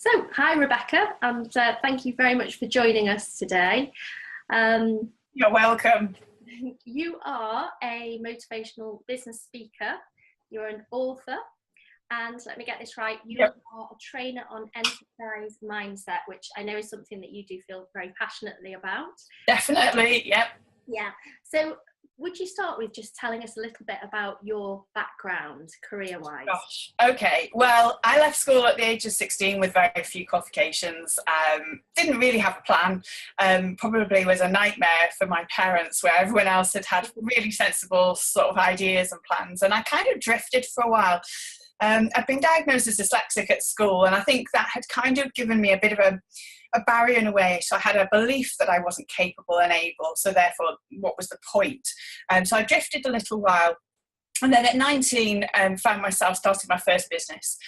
So, hi Rebecca, and thank you very much for joining us today. You're welcome. You are a motivational business speaker, you're an author, and let me get this right, you are a trainer on enterprise mindset, which I know is something that you do feel very passionately about. Definitely, yep. Yeah, so would you start with just telling us a little bit about your background, career-wise? Gosh, okay. Well, I left school at the age of 16 with very few qualifications. Didn't really have a plan. Probably was a nightmare for my parents, where everyone else had really sensible sort of ideas and plans. And I kind of drifted for a while. I'd been diagnosed as dyslexic at school, and I think that had kind of given me a bit of a barrier in a way. So I had a belief that I wasn't capable and able, so therefore what was the point? So I drifted a little while, and then at 19 found myself starting my first business.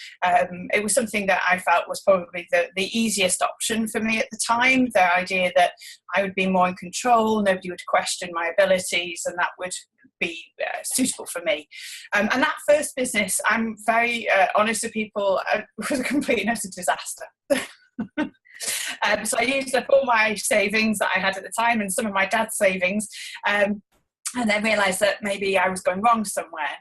It was something that I felt was probably the easiest option for me at the time, the idea that I would be more in control, nobody would question my abilities, and that would be suitable for me. And that first business, I'm very honest with people, was a complete and utter disaster. So I used up all my savings that I had at the time and some of my dad's savings, and then realised that maybe I was going wrong somewhere.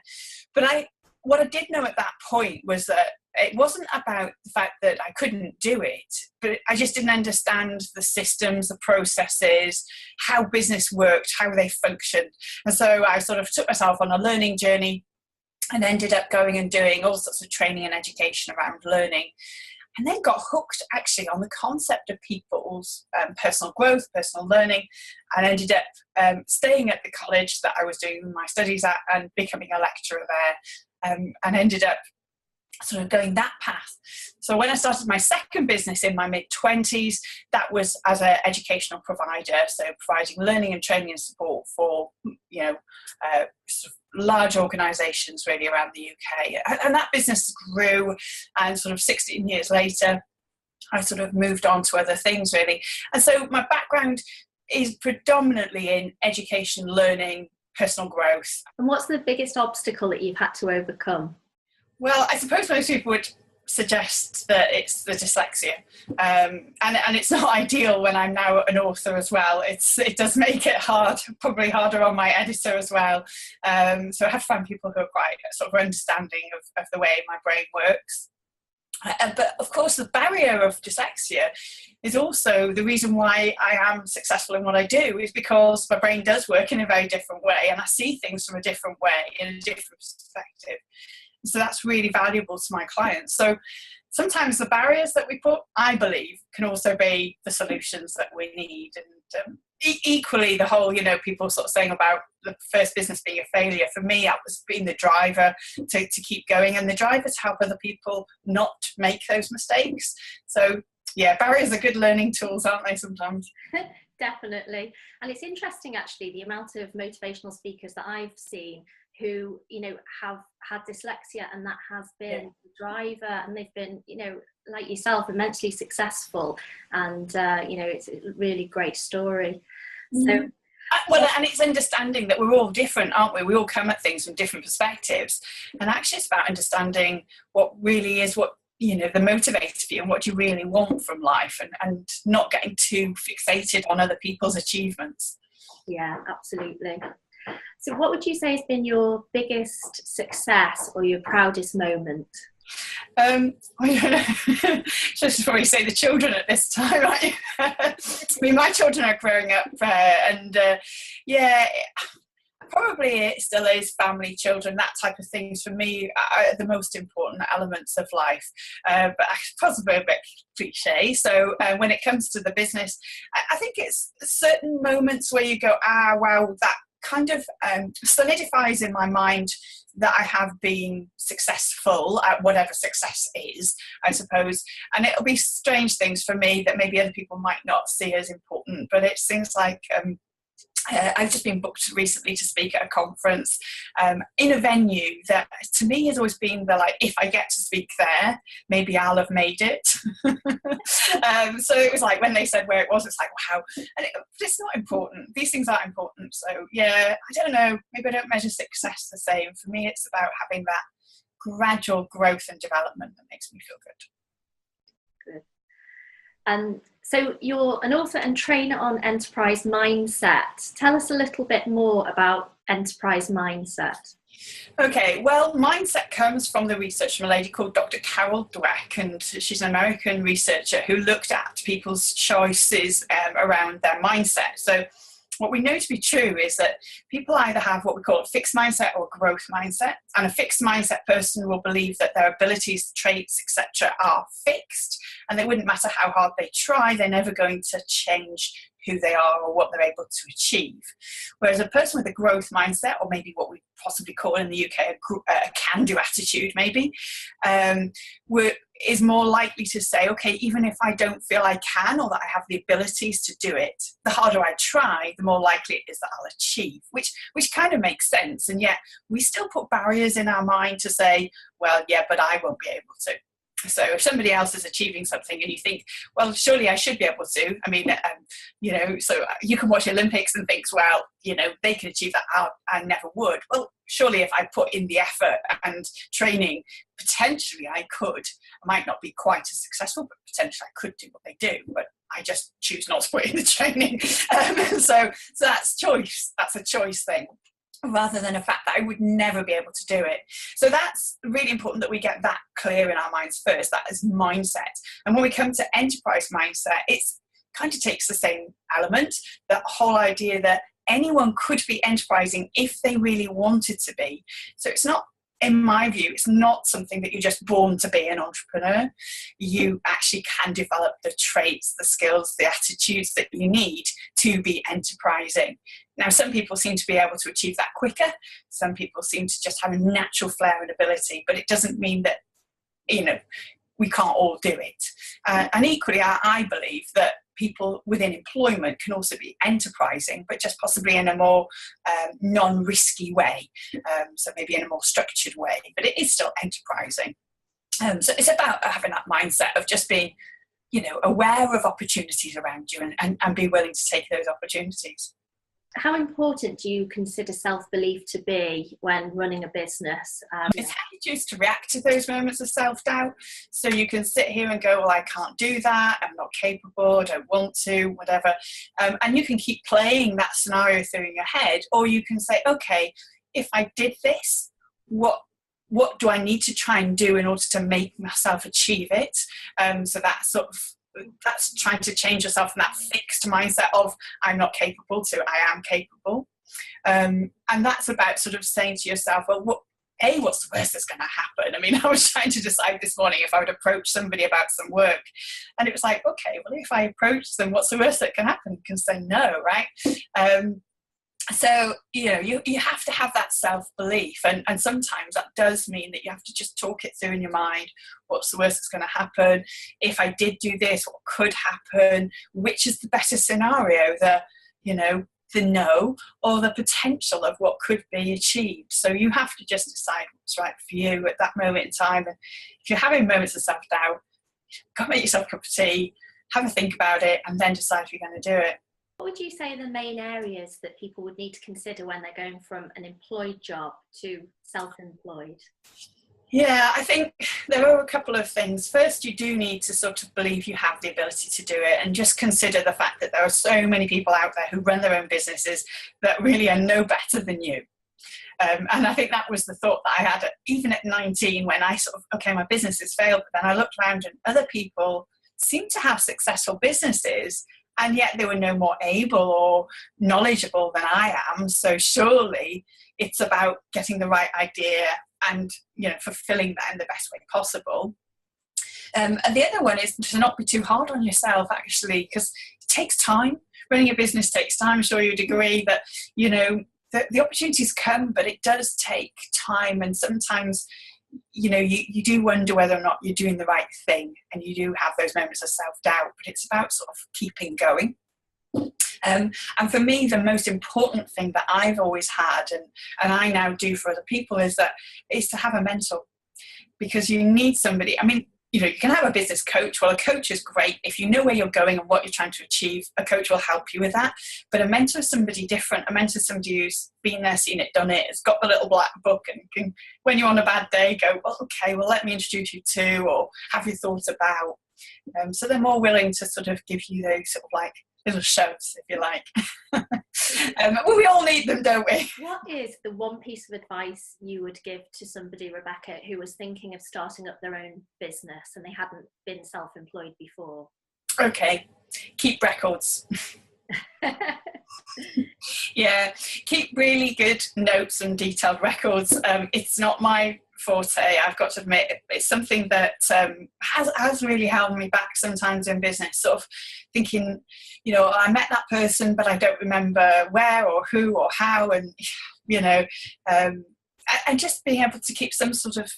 But what I did know at that point was that it wasn't about the fact that I couldn't do it, but I just didn't understand the systems, the processes, how business worked, how they functioned. And so I sort of took myself on a learning journey and ended up going and doing all sorts of training and education around learning. And then got hooked actually on the concept of people's personal growth, personal learning, and ended up staying at the college that I was doing my studies at and becoming a lecturer there, and ended up sort of going that path. So when I started my second business in my mid-20s, that was as an educational provider, so providing learning and training and support for, sort of large organisations really around the UK. And that business grew, and sort of 16 years later, I sort of moved on to other things really. And so my background is predominantly in education, learning, personal growth. And what's the biggest obstacle that you've had to overcome? Well, I suppose most people would suggest that it's the dyslexia, and it's not ideal when I'm now an author as well. It does make it hard, probably harder on my editor as well. So I have to find people who are quite sort of understanding of the way my brain works. But of course, the barrier of dyslexia is also the reason why I am successful in what I do, is because my brain does work in a very different way, and I see things from a different way, in a different perspective. So that's really valuable to my clients. So sometimes the barriers that we put, I believe, can also be the solutions that we need. And equally, the whole, people sort of saying about the first business being a failure, for me, that was being the driver to keep going, and the driver to help other people not make those mistakes. So yeah, barriers are good learning tools, aren't they, sometimes? Definitely. And it's interesting, actually, the amount of motivational speakers that I've seen who, have had dyslexia, and that has been the driver, and they've been, like yourself, immensely successful. And, it's a really great story. So, well, and it's understanding that we're all different, aren't we? We all come at things from different perspectives. And actually it's about understanding what really is the motivator for you, and what you really want from life, and not getting too fixated on other people's achievements. Yeah, absolutely. So what would you say has been your biggest success or your proudest moment? I don't know. Just probably say the children at this time, right? I mean, my children are growing up, and probably it still is family, children, that type of things for me are the most important elements of life. But possibly a bit cliche. So when it comes to the business, I think it's certain moments where you go, wow, that kind of solidifies in my mind that I have been successful at whatever success is, I suppose. And it'll be strange things for me that maybe other people might not see as important, but it's things like I've just been booked recently to speak at a conference in a venue that to me has always been if I get to speak there, maybe I'll have made it. So it was like when they said where it was, it's like, wow. But it's not important. These things aren't important. So yeah, I don't know. Maybe I don't measure success the same. For me, it's about having that gradual growth and development that makes me feel good. Good. And so you're an author and trainer on enterprise mindset. Tell us a little bit more about enterprise mindset. Okay, well, mindset comes from the research from a lady called Dr. Carol Dweck, and she's an American researcher who looked at people's choices around their mindset. So what we know to be true is that people either have what we call a fixed mindset or a growth mindset, and a fixed mindset person will believe that their abilities, traits, etc. are fixed, and they wouldn't matter how hard they try, they're never going to change who they are or what they're able to achieve. Whereas a person with a growth mindset, or maybe what we possibly call in the UK a can-do attitude maybe, is more likely to say, okay, even if I don't feel I can or that I have the abilities to do it, the harder I try, the more likely it is that I'll achieve, which kind of makes sense. And yet we still put barriers in our mind to say, well, yeah, but I won't be able to. So if somebody else is achieving something and you think, well, surely I should be able to. I mean, so you can watch the Olympics and think, well, they can achieve that. I never would. Well, surely if I put in the effort and training, potentially I could. I might not be quite as successful, but potentially I could do what they do. But I just choose not to put in the training. So that's choice. That's a choice thing, rather than a fact that I would never be able to do it. So that's really important that we get that clear in our minds first. That is mindset. And when we come to enterprise mindset, it's kind of takes the same element, that whole idea that anyone could be enterprising if they really wanted to be. So it's not, in my view, it's not something that you're just born to be an entrepreneur. You actually can develop the traits, the skills, the attitudes that you need to be enterprising. Now, some people seem to be able to achieve that quicker. Some people seem to just have a natural flair and ability, but it doesn't mean that, we can't all do it. And equally, I believe that people within employment can also be enterprising, but just possibly in a more non-risky way. So maybe in a more structured way, but it is still enterprising. So it's about having that mindset of just being, aware of opportunities around you and be willing to take those opportunities. How important do you consider self-belief to be when running a business? It's how you choose to react to those moments of self-doubt. So you can sit here and go, well, I can't do that, I'm not capable, I don't want to, whatever. And you can keep playing that scenario through in your head, or you can say, okay, if I did this, what do I need to try and do in order to make myself achieve it? So that's trying to change yourself from that fixed mindset of I'm not capable to I am capable. And that's about sort of saying to yourself, well, what's the worst that's going to happen? I mean, I was trying to decide this morning if I would approach somebody about some work. And it was like, okay, well, if I approach them, what's the worst that can happen? You can say no, right? So, you have to have that self-belief. And sometimes that does mean that you have to just talk it through in your mind. What's the worst that's going to happen? If I did do this, what could happen? Which is the better scenario? The no or the potential of what could be achieved. So you have to just decide what's right for you at that moment in time. And if you're having moments of self-doubt, go make yourself a cup of tea, have a think about it, and then decide if you're going to do it. What would you say are the main areas that people would need to consider when they're going from an employed job to self-employed? Yeah, I think there are a couple of things. First, you do need to sort of believe you have the ability to do it, and just consider the fact that there are so many people out there who run their own businesses that really are no better than you. And I think that was the thought that I had even at 19 when I my business has failed, but then I looked around and other people seemed to have successful businesses, and yet they were no more able or knowledgeable than I am. So surely it's about getting the right idea and fulfilling that in the best way possible. And the other one is to not be too hard on yourself, actually, because it takes time. Running a business takes time. I'm sure you'd agree that the opportunities come, but it does take time, and sometimes you do wonder whether or not you're doing the right thing, and you do have those moments of self-doubt, but it's about sort of keeping going. And for me, the most important thing that I've always had, and I now do for other people, is to have a mentor, because you need somebody. I mean, you can have a business coach. Well, a coach is great. If you know where you're going and what you're trying to achieve, a coach will help you with that. But a mentor is somebody different. A mentor is somebody who's been there, seen it, done it, has got the little black book, and can, when you're on a bad day, go, well, okay, well, let me introduce you to, or have you thought about. So they're more willing to sort of give you those sort of like little shoves, if you like. Well, we all need them, don't we? What is the one piece of advice you would give to somebody, Rebecca, who was thinking of starting up their own business and they hadn't been self-employed before? Okay, keep records. Yeah, keep really good notes and detailed records. It's not my forte, I've got to admit. It's something that has really held me back sometimes in business, sort of thinking, I met that person but I don't remember where or who or how, and and just being able to keep some sort of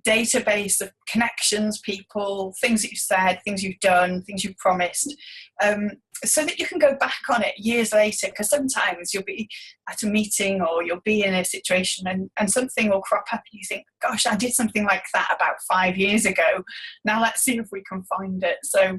database of connections, people, things that you said, things you've done, things you've promised, so that you can go back on it years later, because sometimes you'll be at a meeting or you'll be in a situation and something will crop up and you think, gosh, I did something like that about 5 years ago, now let's see if we can find it. So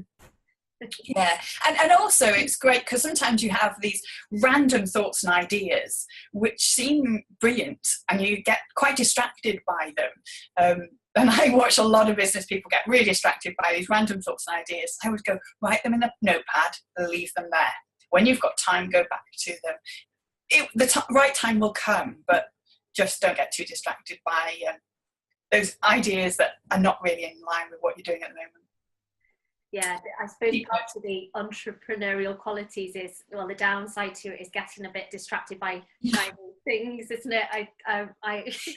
yeah, and also it's great because sometimes you have these random thoughts and ideas which seem brilliant and you get quite distracted by them. And I watch a lot of business people get really distracted by these random thoughts and ideas. I would go, write them in the notepad, leave them there. When you've got time, go back to them. The right time will come, but just don't get too distracted by those ideas that are not really in line with what you're doing at the moment. Yeah, I suppose part of the entrepreneurial qualities is, well, the downside to it is getting a bit distracted by shiny things, isn't it?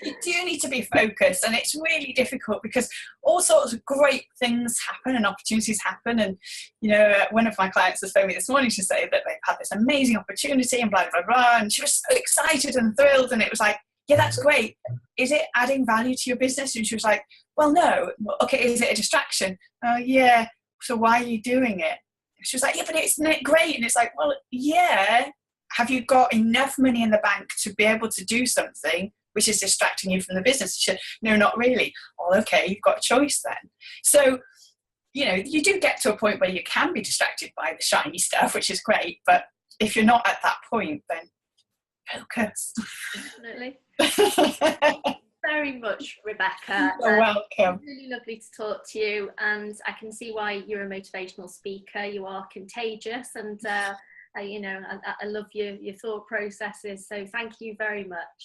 You do need to be focused, and it's really difficult because all sorts of great things happen and opportunities happen. And one of my clients has phoned me this morning to say that they've had this amazing opportunity and blah blah blah, and she was so excited and thrilled, and it was like, yeah, that's great. Is it adding value to your business? And she was like, well, no. Okay, is it a distraction? Oh, yeah. So why are you doing it? She was like, yeah, but isn't it great? And it's like, well, yeah. Have you got enough money in the bank to be able to do something which is distracting you from the business? She said, no, not really. Well, okay, you've got a choice then. So, you do get to a point where you can be distracted by the shiny stuff, which is great. But if you're not at that point, then focus. Definitely. Very much, Rebecca. You're welcome. Really lovely to talk to you, and I can see why you're a motivational speaker. You are contagious, and I love your thought processes. So thank you very much.